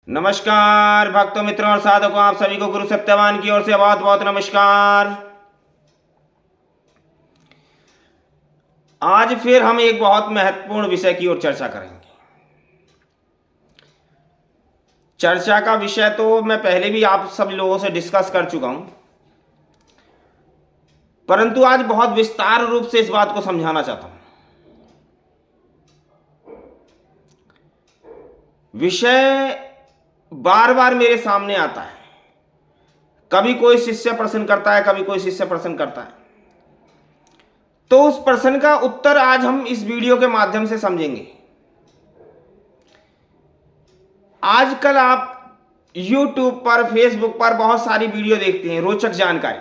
नमस्कार भक्तों, मित्रों और साधकों, आप सभी को गुरु सत्यवान की ओर से बहुत बहुत नमस्कार। आज फिर हम एक बहुत महत्वपूर्ण विषय की ओर चर्चा करेंगे। चर्चा का विषय तो मैं पहले भी आप सब लोगों से डिस्कस कर चुका हूं, परंतु आज बहुत विस्तार रूप से इस बात को समझाना चाहता हूं। विषय बार बार मेरे सामने आता है, कभी कोई शिष्य प्रश्न करता है, कभी कोई शिष्य प्रश्न करता है, तो उस प्रश्न का उत्तर आज हम इस वीडियो के माध्यम से समझेंगे। आजकल आप YouTube पर, Facebook पर बहुत सारी वीडियो देखते हैं, रोचक जानकारी,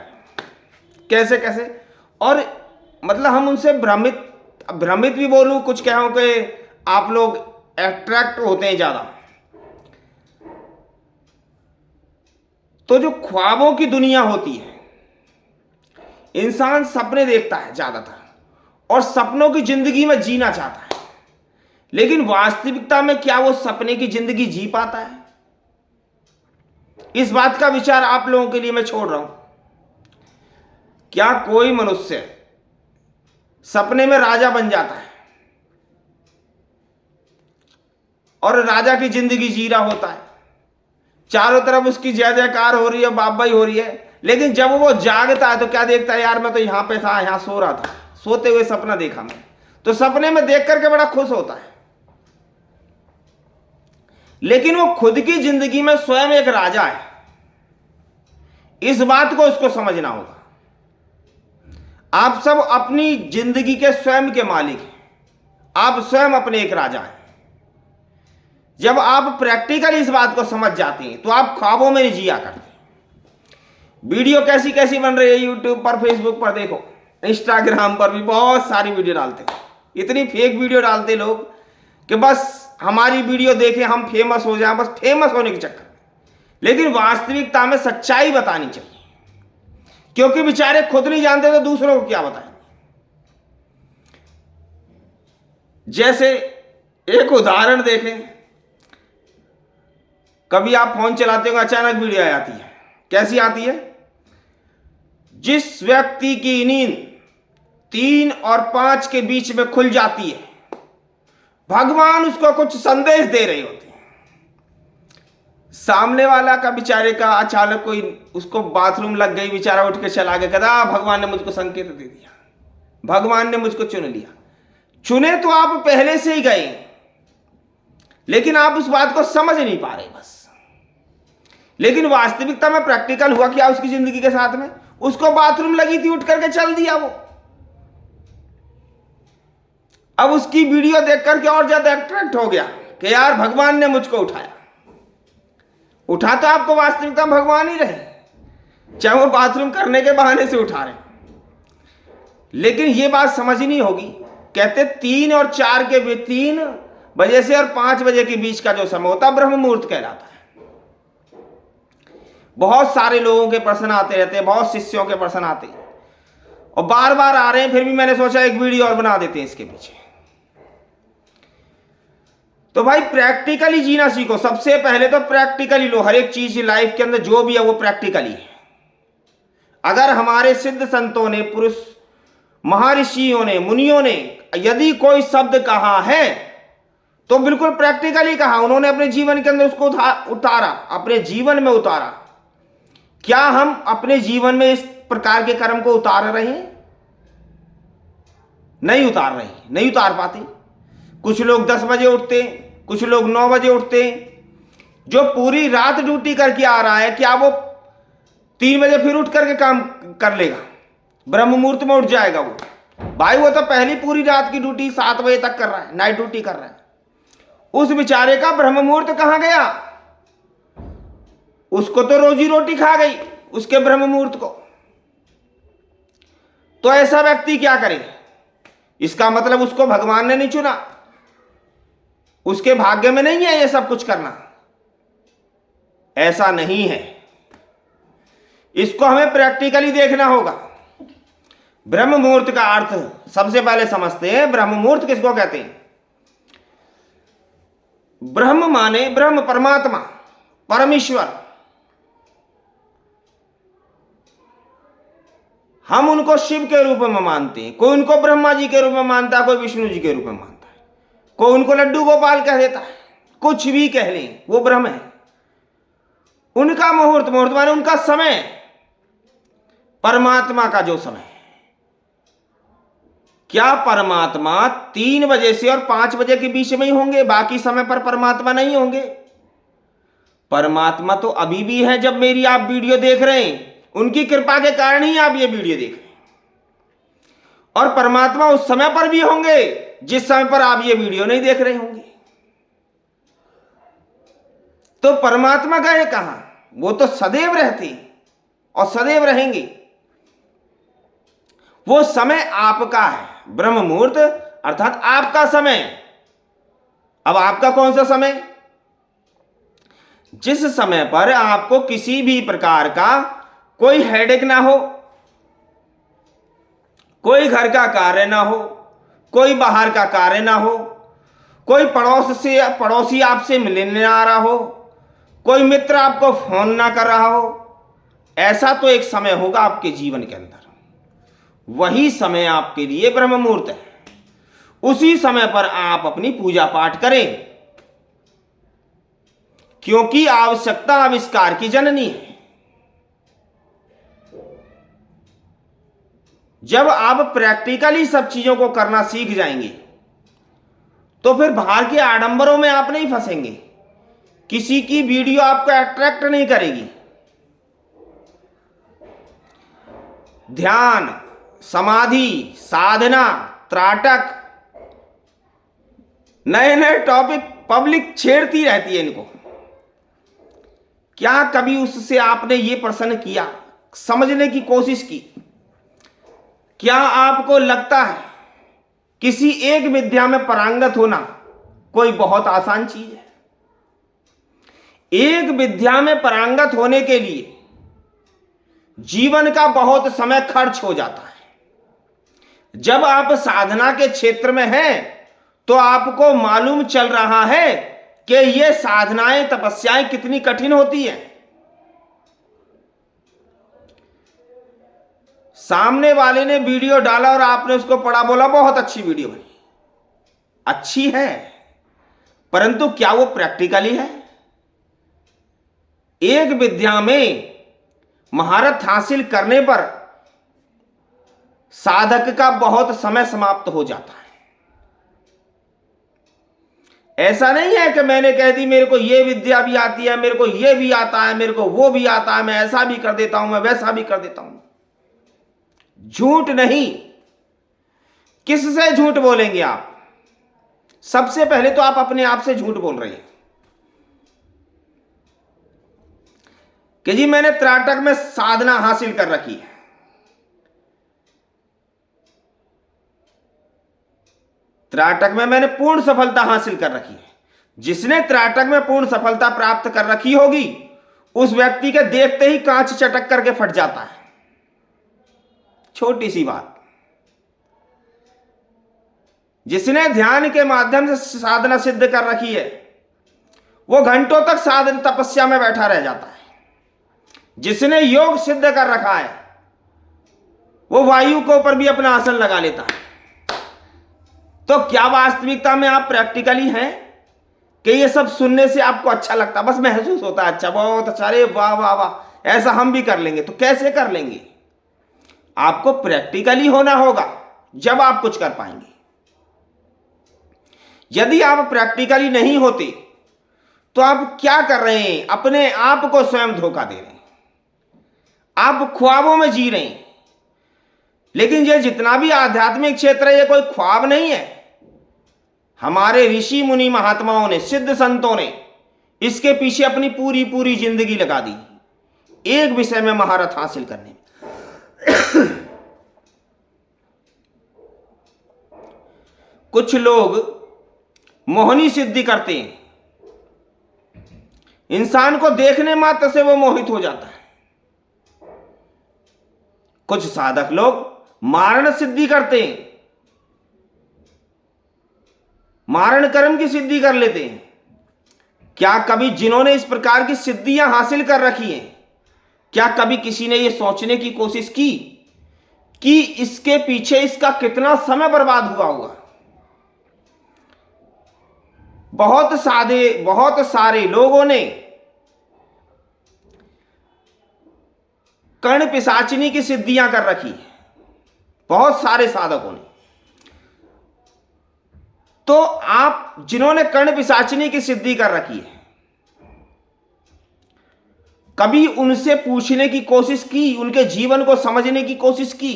कैसे कैसे, और मतलब हम उनसे भ्रमित भी बोलूं, कुछ कहूं कि आप लोग अट्रैक्ट होते हैं ज़्यादा। तो जो ख्वाबों की दुनिया होती है, इंसान सपने देखता है ज़्यादातर और सपनों की जिंदगी में जीना चाहता है, लेकिन वास्तविकता में क्या वो सपने की जिंदगी जी पाता है? इस बात का विचार आप लोगों के लिए मैं छोड़ रहा हूं। क्या कोई मनुष्य सपने में राजा बन जाता है और राजा की जिंदगी जी रहा होता है, चारों तरफ उसकी जय जयकार हो रही है, बाबाई हो रही है, लेकिन जब वो जागता है तो क्या देखता है? यार मैं तो यहां पे था, यहां सो रहा था, सोते हुए सपना देखा मैं। तो सपने में देख करके बड़ा खुश होता है, लेकिन वो खुद की जिंदगी में स्वयं एक राजा है। इस बात को उसको समझना होगा। आप सब अपनी जिंदगी के स्वयं के मालिक हैं, आप स्वयं अपने एक राजा हैं। जब आप प्रैक्टिकली इस बात को समझ जाते हैं तो आप ख्वाबों में नहीं जिया करते। वीडियो कैसी कैसी बन रही है यूट्यूब पर, फेसबुक पर, देखो, इंस्टाग्राम पर भी बहुत सारी वीडियो डालते हैं। इतनी फेक वीडियो डालते लोग कि बस हमारी वीडियो देखें, हम फेमस हो जाएं, बस फेमस होने के चक्कर में। लेकिन वास्तविकता में सच्चाई बतानी चाहिए, क्योंकि बेचारे खुद नहीं जानते तो दूसरों को क्या बताएं। जैसे एक उदाहरण देखें, कभी आप फोन चलाते हो, अचानक वीडियो आ जाती है। कैसी आती है? जिस व्यक्ति की नींद 3 और 5 के बीच में खुल जाती है, भगवान उसको कुछ संदेश दे रहे होते हैं। सामने वाला का बेचारे का अचानक कोई, उसको बाथरूम लग गई, बेचारा उठ के चला गया, कहता भगवान ने मुझको संकेत दे दिया, भगवान ने मुझको चुन लिया। चुने तो आप पहले से ही गए, लेकिन आप उस बात को समझ नहीं पा रहे बस। लेकिन वास्तविकता में प्रैक्टिकल हुआ क्या उसकी जिंदगी के साथ में? उसको बाथरूम लगी थी, उठ करके चल दिया वो। अब उसकी वीडियो देख करके और ज्यादा अट्रैक्ट हो गया कि यार भगवान ने मुझको उठाया। उठा तो आपको वास्तविकता में भगवान ही रहे, चाहे वो बाथरूम करने के बहाने से उठा रहे। लेकिन ये बात समझनी होगी, कहते 3 और 4 के 3 बजे से और 5 बजे के बीच का जो समय होता है, ब्रह्म मुहूर्त कहलाता है। बहुत सारे लोगों के प्रश्न आते रहते हैं, बहुत शिष्यों के प्रश्न आते हैं और बार बार आ रहे हैं, फिर भी मैंने सोचा एक वीडियो और बना देते हैं इसके पीछे। तो भाई प्रैक्टिकली जीना सीखो। सबसे पहले तो प्रैक्टिकली लो, हर एक चीज लाइफ के अंदर जो भी है वो प्रैक्टिकली है। अगर हमारे सिद्ध संतों ने, पुरुष महर्षियों ने, मुनियों ने यदि कोई शब्द कहा है तो बिल्कुल प्रैक्टिकली कहा। उन्होंने अपने जीवन के अंदर उसको उतारा, अपने जीवन में उतारा। क्या हम अपने जीवन में इस प्रकार के कर्म को उतार रहे हैं? नहीं उतार रहे, नहीं उतार पाते। कुछ लोग 10 बजे उठते, कुछ लोग 9 बजे उठते। जो पूरी रात ड्यूटी करके आ रहा है, क्या वो 3 बजे फिर उठ करके काम कर लेगा? ब्रह्म मुहूर्त में उठ जाएगा वो? भाई वो तो पहली पूरी रात की ड्यूटी 7 बजे तक कर रहा है, नाइट ड्यूटी कर रहा है। उस बेचारे का ब्रह्म मुहूर्त कहां गया? उसको तो रोजी रोटी खा गई उसके ब्रह्म मुहूर्त को। तो ऐसा व्यक्ति क्या करे? इसका मतलब उसको भगवान ने नहीं चुना, उसके भाग्य में नहीं है ये सब कुछ करना। ऐसा नहीं है, इसको हमें प्रैक्टिकली देखना होगा। ब्रह्म मुहूर्त का अर्थ सबसे पहले समझते हैं। ब्रह्म मुहूर्त किसको कहते हैं? ब्रह्म माने ब्रह्म, परमात्मा, परमेश्वर, हम उनको शिव के रूप में मानते हैं। कोई उनको ब्रह्मा जी के रूप में मानता है, कोई विष्णु जी के रूप में मानता है, कोई उनको लड्डू गोपाल कह देता है। कुछ भी कह लें, वो ब्रह्म है। उनका मुहूर्त, मुहूर्त माने उनका समय, परमात्मा का जो समय है। क्या परमात्मा 3 बजे से और 5 बजे के बीच में ही होंगे? बाकी समय पर परमात्मा नहीं होंगे? परमात्मा तो अभी भी है जब मेरी आप वीडियो देख रहे हैं। उनकी कृपा के कारण ही आप ये वीडियो देख रहे हैं। और परमात्मा उस समय पर भी होंगे जिस समय पर आप ये वीडियो नहीं देख रहे होंगे। तो परमात्मा गए कहां? वो तो सदैव रहते और सदैव रहेंगे। वो समय आपका है, ब्रह्म मुहूर्त अर्थात आपका समय। अब आपका कौन सा समय? जिस समय पर आपको किसी भी प्रकार का कोई हेडेक ना हो, कोई घर का कार्य ना हो, कोई बाहर का कार्य ना हो, कोई पड़ोसी आपसे मिलने ना आ रहा हो, कोई मित्र आपको फोन ना कर रहा हो, ऐसा तो एक समय होगा आपके जीवन के अंदर। वही समय आपके लिए ब्रह्म मुहूर्त है। उसी समय पर आप अपनी पूजा पाठ करें, क्योंकि आवश्यकता आविष्कार की जननी है। जब आप प्रैक्टिकली सब चीजों को करना सीख जाएंगे तो फिर बाहर के आडंबरों में आप नहीं फंसेंगे। किसी की वीडियो आपको अट्रैक्ट नहीं करेगी। ध्यान, समाधि, साधना, त्राटक, नए नए टॉपिक पब्लिक छेड़ती रहती है इनको। क्या कभी उससे आपने ये प्रश्न किया, समझने की कोशिश की? क्या आपको लगता है किसी एक विद्या में पारंगत होना कोई बहुत आसान चीज है? एक विद्या में पारंगत होने के लिए जीवन का बहुत समय खर्च हो जाता है। जब आप साधना के क्षेत्र में हैं तो आपको मालूम चल रहा है कि ये साधनाएं, तपस्याएं कितनी कठिन होती हैं। सामने वाले ने वीडियो डाला और आपने उसको पढ़ा, बोला बहुत अच्छी वीडियो बनी। अच्छी है, परंतु क्या वो प्रैक्टिकली है? एक विद्या में महारत हासिल करने पर साधक का बहुत समय समाप्त हो जाता है। ऐसा नहीं है कि मैंने कह दी मेरे को ये विद्या भी आती है, मेरे को ये भी आता है, मेरे को वो भी आता है, मैं ऐसा भी कर देता हूं, मैं वैसा भी कर देता हूं। झूठ नहीं। किससे झूठ बोलेंगे आप? सबसे पहले तो आप अपने आप से झूठ बोल रहे हैं कि जी मैंने त्राटक में साधना हासिल कर रखी है। त्राटक में मैंने पूर्ण सफलता हासिल कर रखी है। जिसने त्राटक में पूर्ण सफलता प्राप्त कर रखी होगी उस व्यक्ति के देखते ही कांच चटक करके फट जाता है। छोटी सी बात। जिसने ध्यान के माध्यम से साधना सिद्ध कर रखी है वो घंटों तक साधन तपस्या में बैठा रह जाता है। जिसने योग सिद्ध कर रखा है वो वायु के ऊपर भी अपना आसन लगा लेता है। तो क्या वास्तविकता में आप प्रैक्टिकली हैं कि ये सब सुनने से आपको अच्छा लगता, बस महसूस होता है अच्छा, बहुत अच्छा, अरे वाह वाह वाह, ऐसा हम भी कर लेंगे? तो कैसे कर लेंगे? आपको प्रैक्टिकली होना होगा, जब आप कुछ कर पाएंगे। यदि आप प्रैक्टिकली नहीं होते तो आप क्या कर रहे हैं? अपने आप को स्वयं धोखा दे रहे हैं। आप ख्वाबों में जी रहे हैं। लेकिन ये जितना भी आध्यात्मिक क्षेत्र है ये कोई ख्वाब नहीं है। हमारे ऋषि मुनि महात्माओं ने, सिद्ध संतों ने इसके पीछे अपनी पूरी पूरी जिंदगी लगा दी एक विषय में महारत हासिल करने में। कुछ लोग मोहनी सिद्धि करते हैं। इंसान को देखने मात्र से वो मोहित हो जाता है। कुछ साधक लोग मारण सिद्धि करते हैं, मारण कर्म की सिद्धि कर लेते हैं। क्या कभी जिन्होंने इस प्रकार की सिद्धियां हासिल कर रखी हैं, क्या कभी किसी ने यह सोचने की कोशिश की कि इसके पीछे इसका कितना समय बर्बाद हुआ होगा? बहुत सारे लोगों ने कर्ण पिशाचिनी की सिद्धियां कर रखी है, बहुत सारे साधकों ने। तो आप जिन्होंने कर्ण पिशाचिनी की सिद्धि कर रखी है, कभी उनसे पूछने की कोशिश की, उनके जीवन को समझने की कोशिश की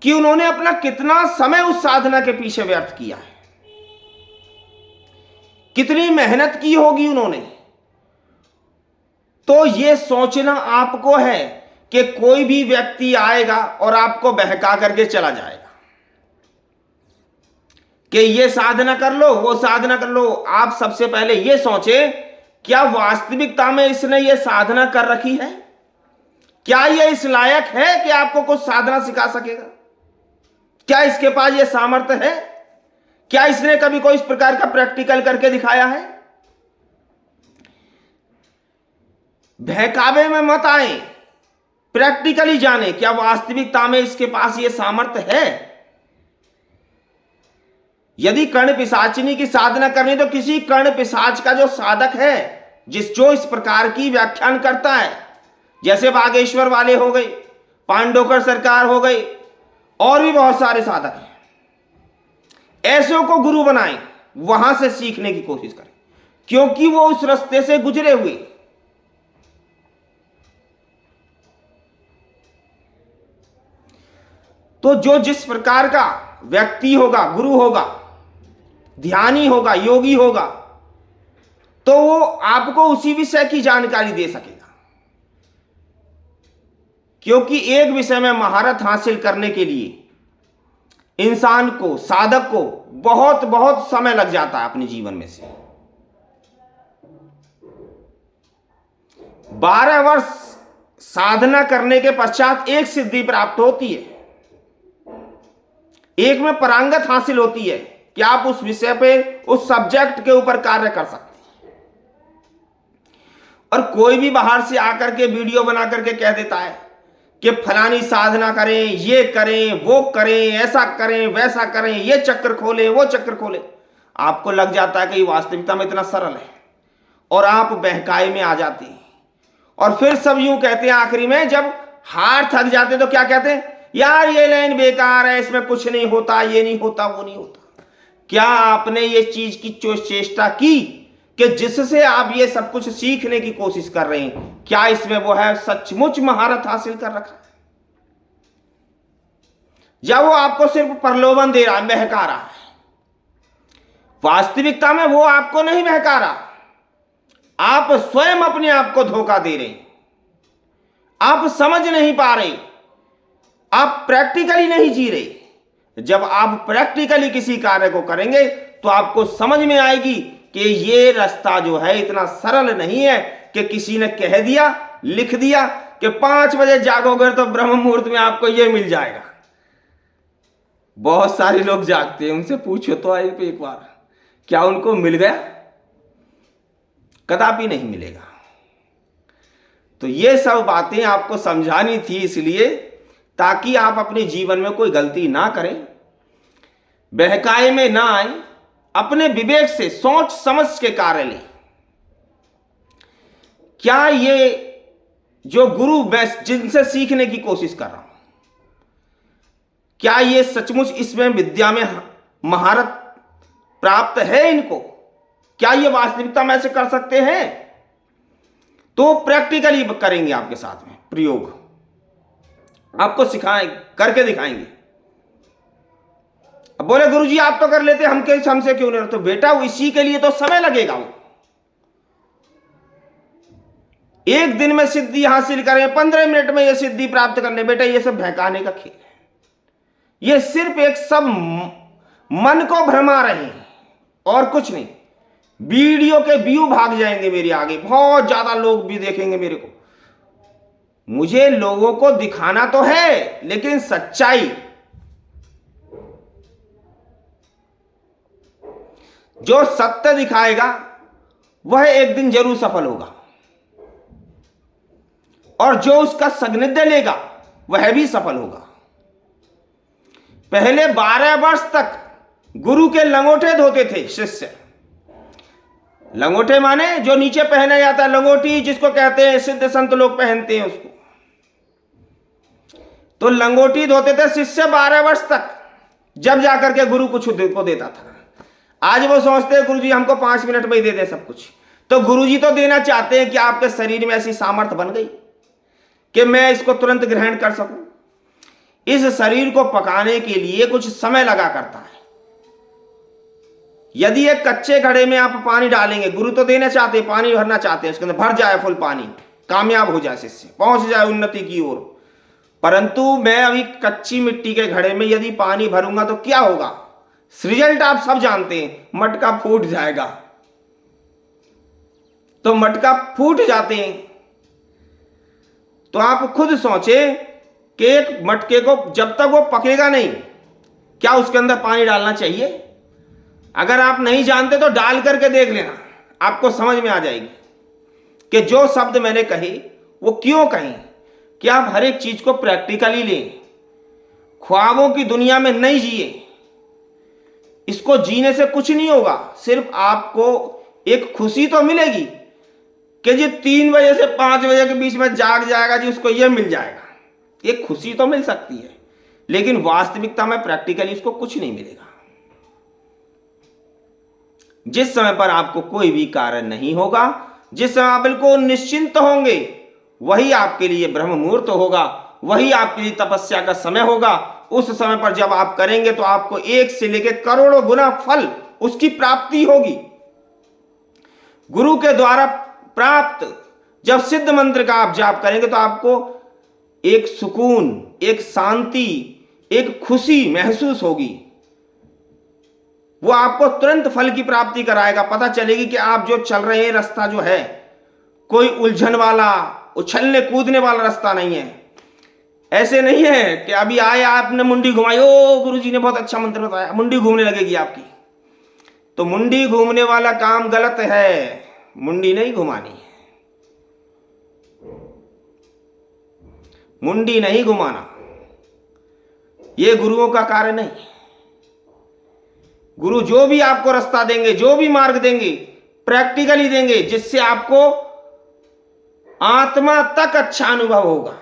कि उन्होंने अपना कितना समय उस साधना के पीछे व्यर्थ किया है, कितनी मेहनत की होगी उन्होंने? तो यह सोचना आपको है कि कोई भी व्यक्ति आएगा और आपको बहका करके चला जाएगा कि ये साधना कर लो, वो साधना कर लो। आप सबसे पहले ये सोचे, क्या वास्तविकता में इसने ये साधना कर रखी है? क्या ये इस लायक है कि आपको कुछ साधना सिखा सकेगा? क्या इसके पास ये सामर्थ्य है? क्या इसने कभी कोई इस प्रकार का प्रैक्टिकल करके दिखाया है? बहकावे में मत आए, प्रैक्टिकली जाने, क्या वास्तविकता में इसके पास ये सामर्थ्य है? यदि कर्ण पिशाचिनी की साधना करनी, तो किसी कर्ण पिशाच का जो साधक है, जो इस प्रकार की व्याख्यान करता है, जैसे बागेश्वर वाले हो गए, पांडोकर सरकार हो गए, और भी बहुत सारे साधक हैं, ऐसों को गुरु बनाएं, वहां से सीखने की कोशिश करें, क्योंकि वो उस रास्ते से गुजरे हुए। तो जो जिस प्रकार का व्यक्ति होगा, गुरु होगा, ध्यानी होगा, योगी होगा, तो वो आपको उसी विषय की जानकारी दे सकेगा। क्योंकि एक विषय में महारत हासिल करने के लिए इंसान को, साधक को बहुत बहुत समय लग जाता है अपने जीवन में से। 12 वर्ष साधना करने के पश्चात एक सिद्धि प्राप्त होती है, एक में पारंगत हासिल होती है कि आप उस विषय पे, उस सब्जेक्ट के ऊपर कार्य कर सकते हैं। और कोई भी बाहर से आकर के वीडियो बना करके कह देता है कि फलानी साधना करें, ये करें, वो करें, ऐसा करें, वैसा करें, ये चक्कर खोले, वो चक्कर खोले। आपको लग जाता है कि वास्तविकता में इतना सरल है, और आप बहकाए में आ जाते हैं। और फिर सब यूं कहते हैं, आखिरी में जब हार थक जाते तो क्या कहते हैं? यार ये लाइन बेकार है, इसमें कुछ नहीं होता, ये नहीं होता, वो नहीं होता। क्या आपने ये चीज की चेष्टा की कि जिससे आप ये सब कुछ सीखने की कोशिश कर रहे हैं, क्या इसमें वो है सचमुच महारत हासिल कर रखा है? या वो आपको सिर्फ प्रलोभन दे रहा है, बहका रहा है? वास्तविकता में वो आपको नहीं बहका रहा, आप स्वयं अपने आप को धोखा दे रहे हैं। आप समझ नहीं पा रहे, आप प्रैक्टिकली नहीं जी रहे। जब आप प्रैक्टिकली किसी कार्य को करेंगे तो आपको समझ में आएगी कि ये रास्ता जो है इतना सरल नहीं है कि किसी ने कह दिया, लिख दिया कि 5 बजे जागोगे तो ब्रह्म मुहूर्त में आपको ये मिल जाएगा। बहुत सारे लोग जागते हैं, उनसे पूछो तो एक बार, क्या उनको मिल गया? कदापि नहीं मिलेगा। तो ये सब बातें आपको समझानी थी, इसलिए ताकि आप अपने जीवन में कोई गलती ना करें, बहकाए में ना आए, अपने विवेक से सोच समझ के कार्य लें। क्या ये जो गुरु जिनसे सीखने की कोशिश कर रहा हूं, क्या ये सचमुच इसमें विद्या में महारत प्राप्त है इनको? क्या ये वास्तविकता में ऐसे कर सकते हैं? तो प्रैक्टिकली करेंगे, आपके साथ में प्रयोग आपको सिखाएं, करके दिखाएंगे। अब बोले गुरुजी आप तो कर लेते, हमसे क्यों नहीं? तो बेटा वो इसी के लिए तो समय लगेगा। वो एक दिन में सिद्धि हासिल करें, 15 मिनट में ये सिद्धि प्राप्त कर ले, बेटा ये सब बहकाने का खेल है। ये सिर्फ एक सब मन को भरमा रहे हैं और कुछ नहीं। वीडियो के व्यू भाग जाएंगे मेरे आगे, बहुत ज्यादा लोग भी देखेंगे मेरे को। मुझे लोगों को दिखाना तो है, लेकिन सच्चाई, जो सत्य दिखाएगा वह एक दिन जरूर सफल होगा, और जो उसका सानिध्य लेगा वह भी सफल होगा। पहले 12 वर्ष तक गुरु के लंगोटे धोते थे शिष्य। लंगोटे माने जो नीचे पहना जाता है, लंगोटी जिसको कहते हैं, सिद्ध संत लोग पहनते हैं उसको। तो लंगोटी धोते थे शिष्य 12 वर्ष तक, जब जाकर के गुरु कुछ को देता था। आज वो सोचते हैं गुरु जी हमको 5 मिनट में ही दे दे सब कुछ। तो गुरु जी तो देना चाहते हैं कि आपके शरीर में ऐसी सामर्थ्य बन गई कि मैं इसको तुरंत ग्रहण कर सकूं। इस शरीर को पकाने के लिए कुछ समय लगा करता है। यदि एक कच्चे घड़े में आप पानी डालेंगे, गुरु तो देना चाहते हैं, पानी भरना चाहते हैं, उसके अंदर भर जाए फुल पानी, कामयाब हो जाए, शिष्य पहुंच जाए उन्नति की ओर। परंतु मैं अभी कच्ची मिट्टी के घड़े में यदि पानी भरूंगा तो क्या होगा? रिजल्ट आप सब जानते हैं, मटका फूट जाएगा। तो मटका फूट जाते हैं। तो आप खुद सोचे कि एक मटके को जब तक वो पकेगा नहीं, क्या उसके अंदर पानी डालना चाहिए? अगर आप नहीं जानते तो डाल करके देख लेना, आपको समझ में आ जाएगी कि जो शब्द मैंने कहे वो क्यों कहे। कि आप हर एक चीज को प्रैक्टिकली लें, ख्वाबों की दुनिया में नहीं जिए। इसको जीने से कुछ नहीं होगा, सिर्फ आपको एक खुशी तो मिलेगी कि जी 3 बजे से 5 बजे के बीच में जाग जाएगा जी, उसको ये मिल जाएगा। एक खुशी तो मिल सकती है, लेकिन वास्तविकता में प्रैक्टिकली उसको कुछ नहीं मिलेगा। जिस समय पर आपको कोई भी कार्य नहीं होगा, जिस समय आप बिल्कुल निश्चिंत होंगे, वही आपके लिए ब्रह्म मुहूर्त होगा, वही आपके लिए तपस्या का समय होगा। उस समय पर जब आप करेंगे तो आपको 1 से लेकर करोड़ों गुना फल उसकी प्राप्ति होगी। गुरु के द्वारा प्राप्त जब सिद्ध मंत्र का आप जाप करेंगे तो आपको एक सुकून, एक शांति, एक खुशी महसूस होगी। वो आपको तुरंत फल की प्राप्ति कराएगा। पता चलेगी कि आप जो चल रहे हैं रास्ता जो है, कोई उलझन वाला, उछलने कूदने वाला रास्ता नहीं है। ऐसे नहीं है कि अभी आए आपने मुंडी घुमाई, ओ गुरुजी ने बहुत अच्छा मंत्र बताया, मुंडी घूमने लगेगी आपकी। तो मुंडी घूमने वाला काम गलत है, मुंडी नहीं घुमानी है, मुंडी नहीं घुमाना, ये गुरुओं का कार्य नहीं। गुरु जो भी आपको रास्ता देंगे, जो भी मार्ग देंगे, प्रैक्टिकली देंगे, जिससे आपको आत्मा तक अच्छा अनुभव होगा,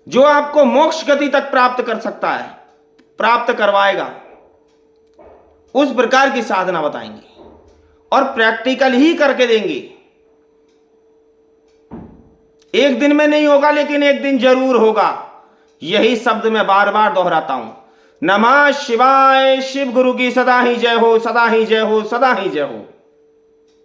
जो आपको मोक्ष गति तक प्राप्त कर सकता है, प्राप्त करवाएगा। उस प्रकार की साधना बताएंगे और प्रैक्टिकल ही करके देंगे। एक दिन में नहीं होगा, लेकिन एक दिन जरूर होगा। यही शब्द मैं बार बार दोहराता हूं। नमः शिवाय। शिव गुरु की सदा ही जय हो, सदा ही जय हो, सदा ही जय हो।